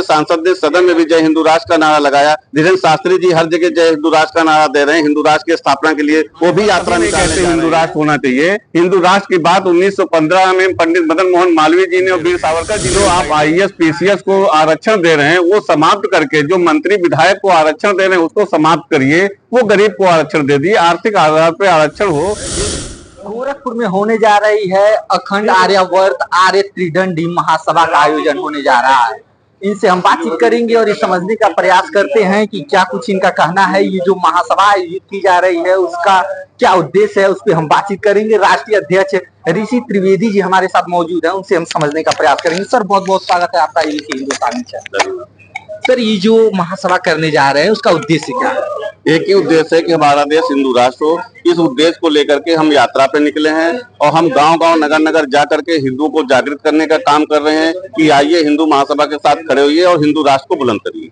सांसद ने सदन में भी जय हिंदू राष्ट्र का नारा लगाया। धीरेन्द्र शास्त्री जी हर जगह जय हिंदू राष्ट्र का नारा दे रहे हैं हिंदू राष्ट्र की स्थापना के लिए, वो भी यात्रा निकालते हिंदू राष्ट्र होना चाहिए। हिंदू राष्ट्र की बात 1915 में पंडित मदन मोहन मालवीय जी ने और वीर सावरकर जी, जो आप आईएएस पीसीएस को आरक्षण दे रहे हैं वो समाप्त करके, जो मंत्री विधायक को आरक्षण दे रहे हैं उसको समाप्त करिए, वो गरीब को आरक्षण दे दिए, आर्थिक आधार पर आरक्षण हो। गोरखपुर में होने जा रही है अखंड आर्यावर्त आर्य त्रिदंडी महासभा का आयोजन होने जा रहा है। इनसे हम बातचीत करेंगे और ये समझने का प्रयास करते हैं कि क्या कुछ इनका कहना है। ये जो महासभा आयोजित की जा रही है उसका क्या उद्देश्य है, उस पर हम बातचीत करेंगे। राष्ट्रीय अध्यक्ष ऋषि त्रिवेदी जी हमारे साथ मौजूद हैं, उनसे हम समझने का प्रयास करेंगे। सर बहुत बहुत स्वागत है आपका ऋषि हिंदुस्तानी चैनल। सर ये जो महासभा करने जा रहे हैं उसका उद्देश्य क्या है? एक ही उद्देश्य है कि हमारा देश हिंदू राष्ट्र हो। इस उद्देश्य को लेकर के हम यात्रा पे निकले हैं और हम गांव-गांव नगर-नगर जा करके हिंदुओं को जागृत करने का काम कर रहे हैं कि आइए हिंदू महासभा के साथ खड़े होइए और हिंदू राष्ट्र को बुलंद करिए।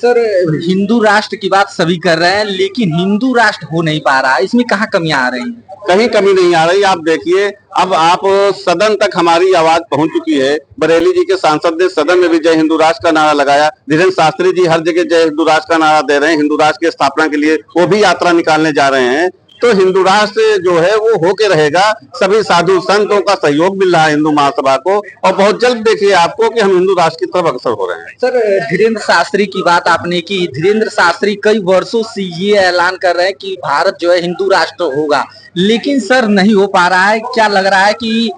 सर हिंदू राष्ट्र की बात सभी कर रहे हैं लेकिन हिंदू राष्ट्र हो नहीं पा रहा है, इसमें कहाँ कमियां आ रही हैं? कहीं कमी नहीं आ रही। आप देखिए अब आप सदन तक हमारी आवाज पहुंच चुकी है। बरेली जी के सांसद ने सदन में भी जय हिंदू राष्ट्र का नारा लगाया। धीरेन्द्र शास्त्री जी हर जगह जय हिंदू राष्ट्र का नारा दे रहे हैं हिंदू राष्ट्र की स्थापना के लिए, वो भी यात्रा निकालने जा रहे हैं। तो हिंदू राष्ट्र जो है वो होके रहेगा। सभी साधु संतों का सहयोग मिल रहा है हिंदू महासभा को और बहुत जल्द देखिए आपको कि हम हिंदू राष्ट्र की तरफ अग्रसर हो रहे हैं। सर धीरेन्द्र शास्त्री की बात आपने की। धीरेन्द्र शास्त्री कई वर्षों से ये ऐलान कर रहे हैं कि भारत जो है हिंदू राष्ट्र होगा, लेकिन सर नहीं हो पा रहा है। क्या लग रहा है कि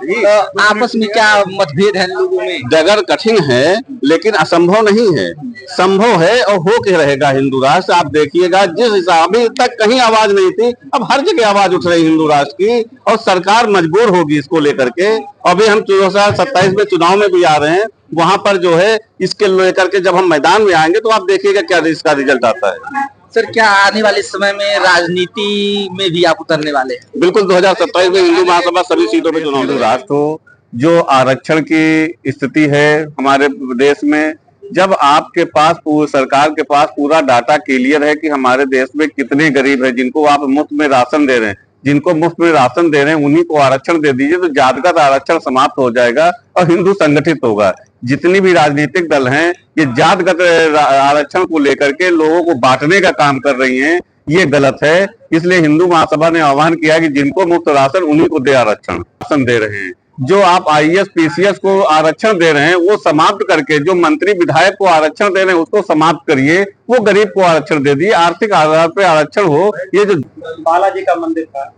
आपस में क्या मतभेद है लोगों में? डगर कठिन है लेकिन असंभव नहीं है, संभव है और हो के रहेगा हिंदू राष्ट्र। आप देखिएगा जिस हिसाब अभी तक कहीं आवाज नहीं थी, अब हर जगह आवाज उठ रही हिंदू राष्ट्र की और सरकार मजबूर होगी इसको लेकर के। अभी हम 2027 में चुनाव में भी आ रहे हैं, वहां पर जो है इसके लेकर के जब हम मैदान में आएंगे तो आप देखिएगा क्या इसका रिजल्ट आता है। सर क्या आने वाले समय में राजनीति में भी आप उतरने वाले हैं? बिल्कुल 2027 में हिंदू महासभा सभी सीटों पे चुनाव हिंदू राष्ट्र हो। जो आरक्षण की स्थिति है हमारे देश में, जब आपके पास सरकार के पास पूरा डाटा क्लियर है कि हमारे देश में कितने गरीब हैं जिनको आप मुफ्त में राशन दे रहे हैं, जिनको मुफ्त में राशन दे रहे हैं उन्हीं को आरक्षण दे दीजिए तो जातगत आरक्षण समाप्त हो जाएगा और हिंदू संगठित होगा। जितनी भी राजनीतिक दल हैं ये जातगत आरक्षण को लेकर के लोगों को बांटने का काम कर रही हैं, ये गलत है। इसलिए हिंदू महासभा ने आह्वान किया कि जिनको मुफ्त राशन उन्हीं को दे आरक्षण। राशन दे रहे हैं, जो आप आईएएस पीसीएस को आरक्षण दे रहे हैं वो समाप्त करके, जो मंत्री विधायक को आरक्षण दे रहे हैं उसको समाप्त करिए, वो गरीब को आरक्षण दे दिए, आर्थिक आधार पर आरक्षण हो। ये जो बालाजी का मंदिर था,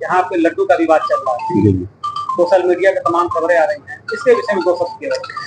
यहाँ पे लड्डू का विवाद चल रहा है, सोशल मीडिया पे तमाम खबरें आ रही हैं, इसके विषय में 2 शब्द कह रहे हैं।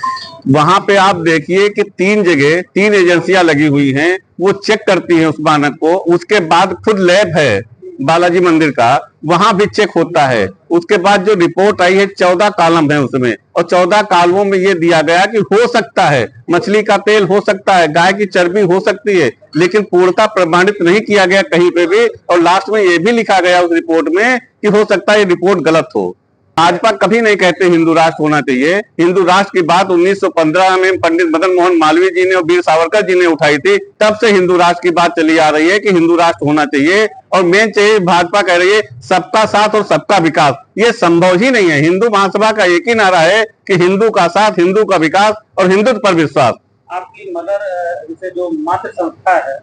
वहां पे आप देखिए कि 3 जगह 3 एजेंसियां लगी हुई हैं, वो चेक करती हैं उस मानक को। उसके बाद खुद लैब है बालाजी मंदिर का, वहां भी चेक होता है। उसके बाद जो रिपोर्ट आई है 14 कॉलम है उसमें, और 14 कॉलमों में ये दिया गया कि हो सकता है मछली का तेल हो सकता है, गाय की चर्बी हो सकती है, लेकिन पूर्णतः प्रमाणित नहीं किया गया कहीं पे भी। और लास्ट में ये भी लिखा गया उस रिपोर्ट में कि हो सकता है ये रिपोर्ट गलत हो। भाजपा कभी नहीं कहते हिंदू राष्ट्र होना चाहिए। हिंदू राष्ट्र की बात 1915 में पंडित मदन मोहन मालवीय जी ने और वीर सावरकर जी ने उठाई थी, तब से हिंदू राष्ट्र की बात चली आ रही है कि हिंदू राष्ट्र होना चाहिए। और मेन चाहिए भाजपा कह रही है सबका साथ और सबका विकास, ये संभव ही नहीं है। हिंदू महासभा का एक ही नारा है कि हिंदू का साथ, हिंदू का विकास और हिंदुत्व पर विश्वास। आपकी मदर जिसे जो मातृ संस्था है,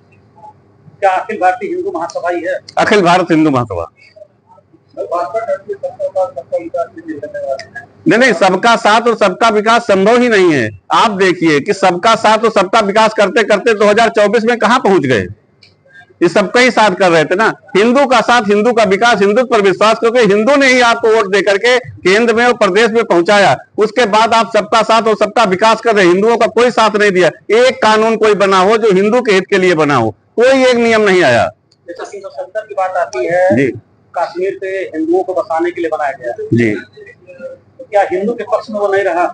क्या अखिल भारतीय हिंदू महासभा ही है? अखिल भारत हिंदू महासभा नहीं, सबका साथ और सबका विकास संभव ही नहीं है। आप देखिए कि सबका साथ और सबका विकास करते करते 2024 में कहां पहुंच गए। ये सबका ही साथ कर रहे थे ना, हिंदू का साथ, हिंदू का विकास, हिंदुत्व पर विश्वास, क्योंकि हिंदू ने ही आपको वोट देकर के केंद्र में और प्रदेश में पहुंचाया। उसके बाद आप सबका साथ और सबका विकास कर रहे हैं, हिंदुओं का कोई साथ नहीं दिया। एक कानून कोई बना हो जो हिंदू के हित के लिए बना हो, कोई एक नियम नहीं आया। जैसे 370 की बात आती है जी, कश्मीर से हिंदुओं को बसाने के लिए बनाया गया जी, तो क्या हिंदू के पक्ष में वो नहीं रहा?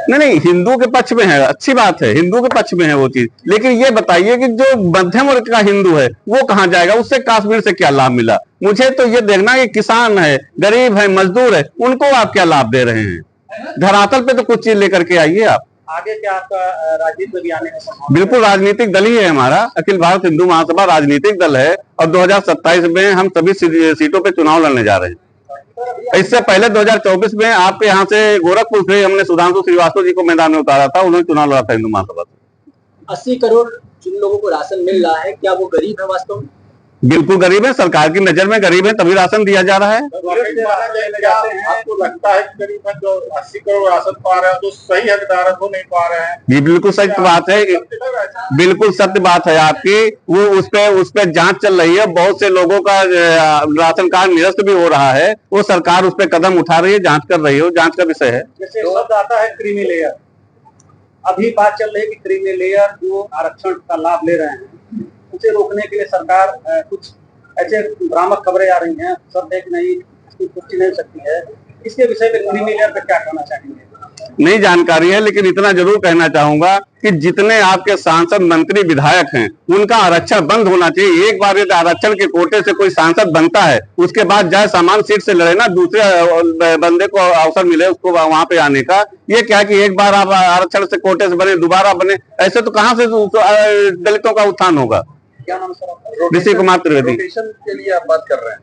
नहीं, हिंदू के पक्ष में है, अच्छी बात है, हिंदू के पक्ष में है वो चीज। लेकिन ये बताइए कि जो मध्यम वर्ग का हिंदू है वो कहाँ जाएगा, उससे कश्मीर से क्या लाभ मिला? मुझे तो ये देखना कि किसान है, गरीब है, मजदूर है, उनको आप क्या लाभ दे रहे हैं? धरातल पे तो कुछ चीज लेकर के आइए आप। आगे क्या आपका राजनीति में भी आने का संभावना? बिल्कुल राजनीतिक दल ही है हमारा, अखिल भारत हिंदू महासभा राजनीतिक दल है और 2027 में हम सभी सीटों पे चुनाव लड़ने जा रहे हैं। इससे पहले 2024 में आपके यहाँ से गोरखपुर से हमने सुधांशु श्रीवास्तव जी को मैदान में उतारा था, उन्होंने चुनाव लड़ा था हिंदू महासभा से। 80 करोड़ जिन लोगों को राशन मिल रहा है, क्या वो गरीब है वास्तव में? बिल्कुल गरीब है, सरकार की नजर में गरीब है, तभी राशन दिया जा रहा है। आपको लगता है कि करीब जो 80 करोड़ राशन पा रहे हैं तो सही हकदार है, वो नहीं पा रहे हैं? जी बिल्कुल सही बात है, बिल्कुल सत्य बात है आपकी। वो उस पे जांच चल रही है, बहुत से लोगों का राशन कार्ड निरस्त भी हो रहा है, वो सरकार उस पर कदम उठा रही है, जांच कर रही है, वो जांच का विषय है। जैसे शब्द आता है क्रीमी लेयर, अभी बात चल रही है कि क्रीमी लेयर जो आरक्षण का लाभ ले रहे हैं उसे रोकने के लिए सरकार कुछ ऐसे भ्रामक खबरें आ रही हैं, सब एक नहीं, इसकी पुष्टि नहीं सकती है। इसके विषय में क्रीमी लेयर पे क्या कहना चाहेंगे? नहीं जानकारी है, लेकिन इतना जरूर कहना चाहूंगा कि जितने आपके सांसद मंत्री विधायक हैं उनका आरक्षण बंद होना चाहिए। एक बार यदि आरक्षण के कोटे से कोई सांसद बनता है, उसके बाद जाए सामान सीट से लड़े ना, दूसरे बंदे को अवसर मिले उसको वहां पे आने का। ये क्या कि एक बार आप आरक्षण से कोटे से बने, दोबारा बने, ऐसे तो कहां से दलितों का उत्थान होगा। क्या नाम सर? ऋषि कुमार त्रिवेदी। रोटेशन के लिए आप बात कर रहे हैं,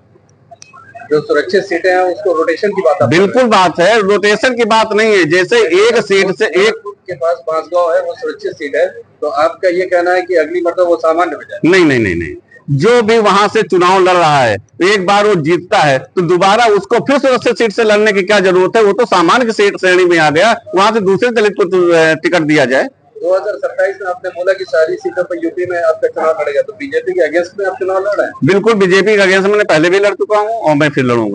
जो सुरक्षित सीटें हैं उसको रोटेशन की बात बिल्कुल बात है, रोटेशन की बात नहीं है। जैसे एक सीट से एक के पास बांसगांव है, वो सुरक्षित सीट है, तो आपका ये कहना है कि अगली मरतबा वो सामान्य हो जाए? नहीं नहीं नहीं नहीं, जो भी वहां से चुनाव लड़ रहा है, एक बार वो जीतता है तो दोबारा उसको फिर सुरक्षित सीट से लड़ने की क्या जरूरत है? वो तो सामान्य सीट श्रेणी में आ गया, वहां से दूसरे दलित को टिकट दिया जाए। 2027 में आपने बोला कि सारी सीटों पर यूपी में आपका चुनाव लड़ेगा, तो बीजेपी के अगेंस्ट में आप चुनाव लड़ रहे हैं? बिल्कुल बीजेपी के अगेंस्ट मैंने पहले भी लड़ चुका हूँ और मैं फिर लड़ूंगा।